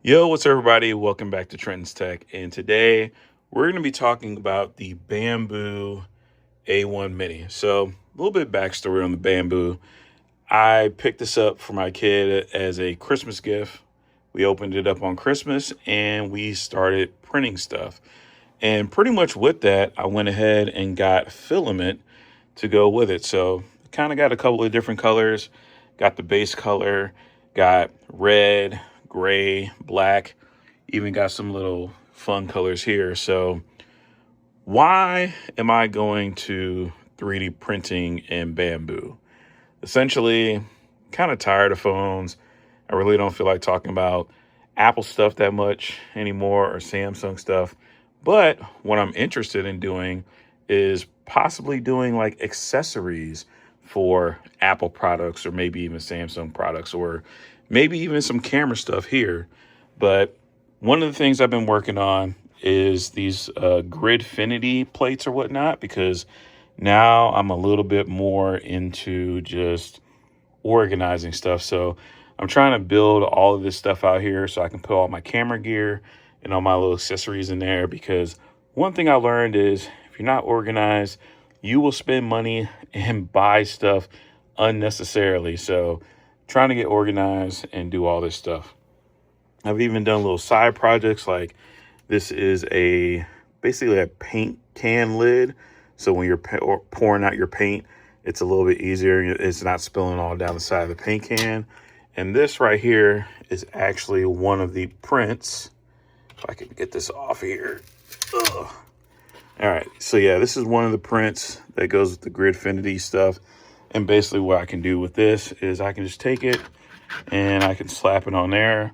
Yo, what's up, everybody? Welcome back to Trenton's Tech. And today we're going to be talking about the Bambu A1 Mini. So, a little bit backstory on the Bambu. I picked this up for my kid as a Christmas gift. We opened it up on Christmas and we started printing stuff. And pretty much with that, I went ahead and got filament to go with it. So, kind of got a couple of different colors. Got the base color, got red, gray, black, even got some little fun colors here. So, why am I going to 3D printing in Bambu? Essentially, kind of tired of phones. I really don't feel like talking about Apple stuff that much anymore or Samsung stuff. But what I'm interested in doing is possibly doing like accessories for Apple products or maybe even Samsung products or maybe even some camera stuff here. But one of the things I've been working on is these Gridfinity plates or whatnot, because now I'm a little bit more into just organizing stuff. So I'm trying to build all of this stuff out here so I can put all my camera gear and all my little accessories in there. Because one thing I learned is if you're not organized, you will spend money and buy stuff unnecessarily. So trying to get organized and do all this stuff. I've even done little side projects like this is basically a paint can lid. So when you're pouring out your paint, it's a little bit easier. It's not spilling all down the side of the paint can. And this right here is actually one of the prints. If I can get this off here. Ugh. All right. So yeah, this is one of the prints that goes with the Gridfinity stuff. And basically what I can do with this is I can just take it and I can slap it on there.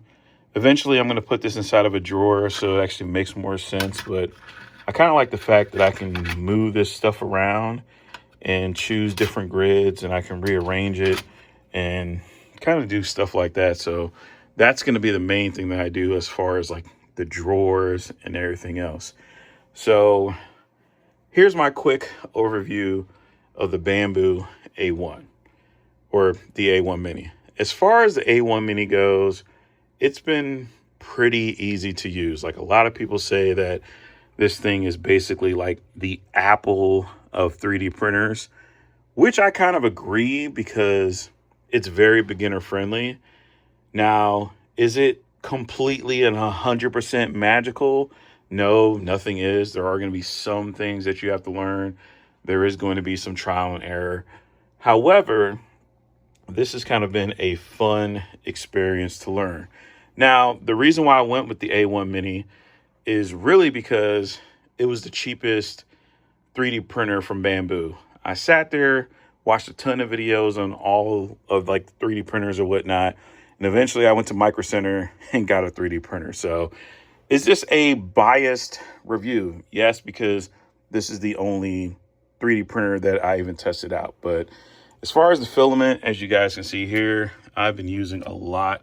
Eventually, I'm going to put this inside of a drawer so it actually makes more sense. But I kind of like the fact that I can move this stuff around and choose different grids, and I can rearrange it and kind of do stuff like that. So that's going to be the main thing that I do as far as like the drawers and everything else. So here's my quick overview of the Bambu A1 or the A1 Mini. As far as the A1 Mini goes, it's been pretty easy to use. Like a lot of people say that this thing is basically like the Apple of 3D printers, which I kind of agree because it's very beginner friendly. Now, is it completely and 100% magical? No, nothing is. There are going to be some things that you have to learn. There is going to be some trial and error. However, this has kind of been a fun experience to learn. Now, the reason why I went with the A1 Mini is really because it was the cheapest 3D printer from Bambu. I sat there, watched a ton of videos on all of like 3D printers or whatnot, and eventually I went to Micro Center and got a 3D printer. So it's just a biased review. Yes, because this is the only 3D printer that I even tested out. But as far as the filament, as you guys can see here, I've been using a lot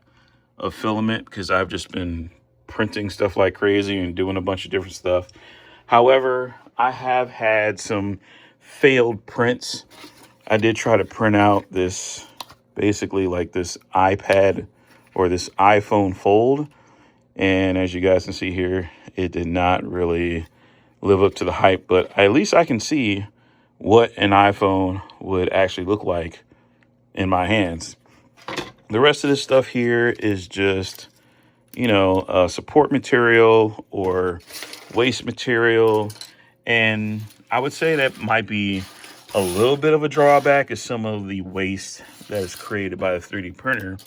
of filament because I've just been printing stuff like crazy and doing a bunch of different stuff. However, I have had some failed prints. I did try to print out this, basically like this iPad or this iPhone Fold. And as you guys can see here, it did not really live up to the hype, but at least I can see what an iPhone would actually look like in my hands. The rest of this stuff here is just, support material or waste material. And I would say that might be a little bit of a drawback is some of the waste that is created by the 3D printer.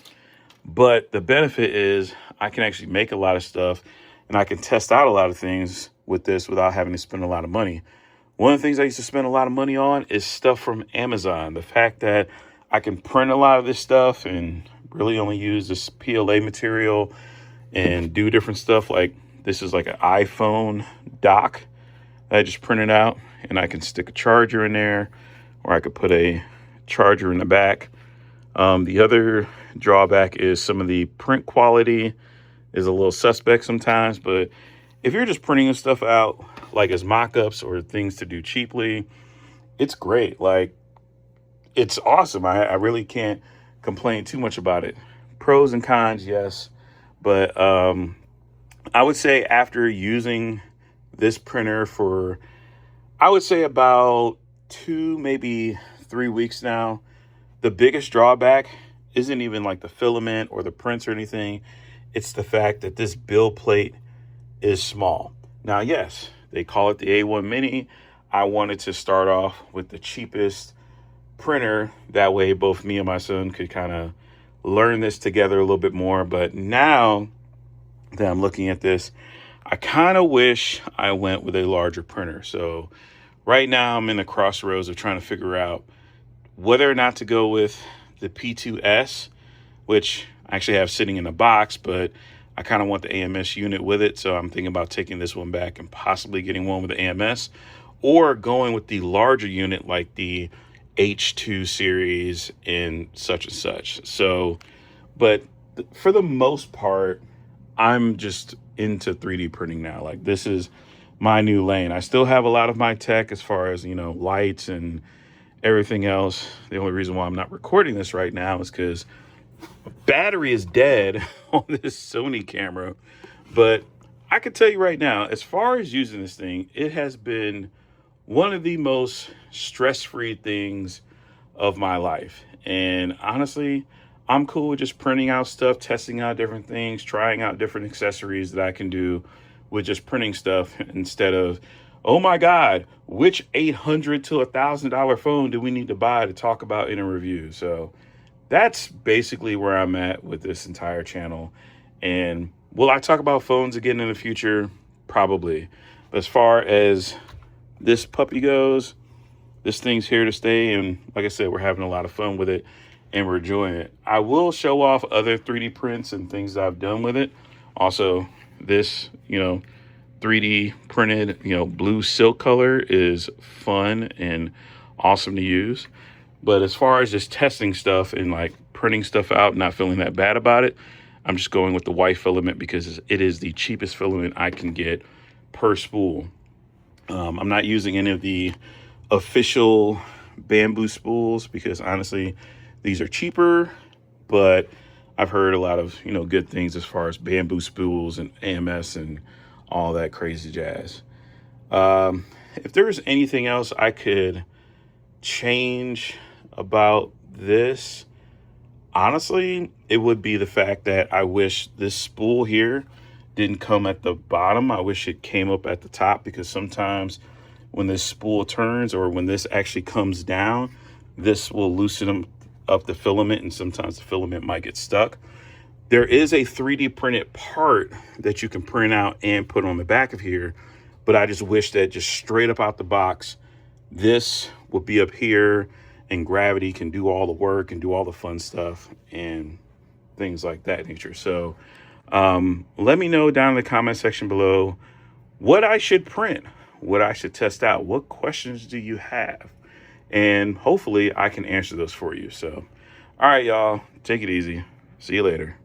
But the benefit is I can actually make a lot of stuff and I can test out a lot of things with this without having to spend a lot of money. One of the things I used to spend a lot of money on is stuff from Amazon. The fact that I can print a lot of this stuff and really only use this PLA material and do different stuff. Like this is like an iPhone dock that I just printed out, and I can stick a charger in there, or I could put a charger in the back. The other drawback is some of the print quality is a little suspect sometimes, but if you're just printing stuff out like as mock-ups or things to do cheaply, it's great. Like, it's awesome. I really can't complain too much about it. Pros and cons, yes, But I would say after using this printer for, I would say about 2, maybe 3 weeks now, the biggest drawback isn't even like the filament or the prints or anything. It's the fact that this build plate is small. Now, yes, they call it the A1 Mini. I wanted to start off with the cheapest printer. That way, both me and my son could kind of learn this together a little bit more. But now that I'm looking at this, I kind of wish I went with a larger printer. So right now I'm in the crossroads of trying to figure out whether or not to go with the P2S, which I actually have sitting in a box, but I kind of want the AMS unit with it. So I'm thinking about taking this one back and possibly getting one with the AMS, or going with the larger unit like the H2 series and such. So, but for the most part, I'm just into 3D printing now. Like, this is my new lane. I still have a lot of my tech as far as, lights and everything else. The only reason why I'm not recording this right now is because battery is dead on this Sony camera. But I can tell you right now, as far as using this thing, it has been one of the most stress-free things of my life. And honestly, I'm cool with just printing out stuff, testing out different things, trying out different accessories that I can do with just printing stuff, instead of, oh my God, which $800 to $1,000 phone do we need to buy to talk about in a review? So that's basically where I'm at with this entire channel. And will I talk about phones again in the future? Probably. But as far as this puppy goes, this thing's here to stay. And like I said, we're having a lot of fun with it and we're enjoying it. I will show off other 3D prints and things that I've done with it. Also, this, 3D printed, blue silk color is fun and awesome to use. But as far as just testing stuff and like printing stuff out, not feeling that bad about it, I'm just going with the white filament because it is the cheapest filament I can get per spool. I'm not using any of the official Bambu spools because honestly, these are cheaper, but I've heard a lot of, good things as far as Bambu spools and AMS and all that crazy jazz. If there was anything else I could change about this, honestly, it would be the fact that I wish this spool here didn't come at the bottom. I wish it came up at the top, because sometimes when this spool turns, or when this actually comes down, this will loosen up the filament, and sometimes the filament might get stuck. There is a 3D printed part that you can print out and put on the back of here, but I just wish that just straight up out the box, this will be up here and gravity can do all the work and do all the fun stuff and things like that nature. So let me know down in the comment section below what I should print, what I should test out, what questions do you have? And hopefully I can answer those for you. So, all right, y'all, take it easy. See you later.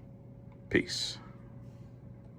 Peace.